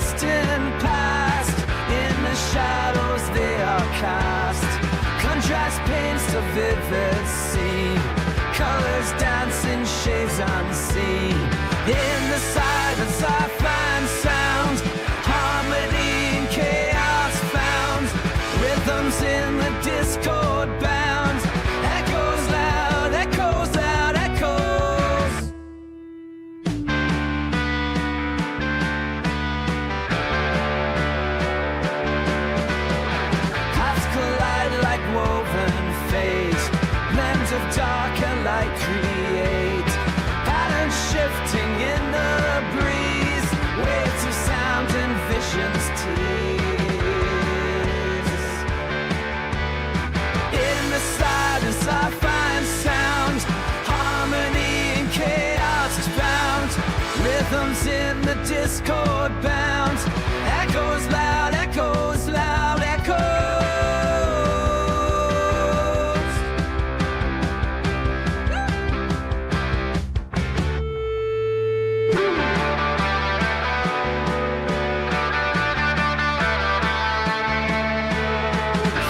distant past. In the shadows they are cast. Contrast paints a vivid scene. Colors dance in shades unseen. In the silence I find sound. Harmony and chaos found. Rhythms in the discord bound. Echoes loud, echoes loud, echoes. Paths collide like woven fate. Blends of dark and light create. Patterns shifting in the breeze. Waves of sound and visions tease. In the silence I find sound. Harmony and chaos is bound. Rhythms in the discord bound. Echoes loud, echoes loud, echoes.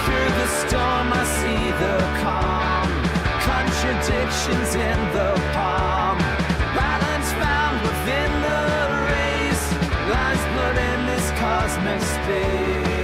Through the storm I see the calm. Contradictions in the palm. Balance found within the race. Lines blurred in this cosmic space.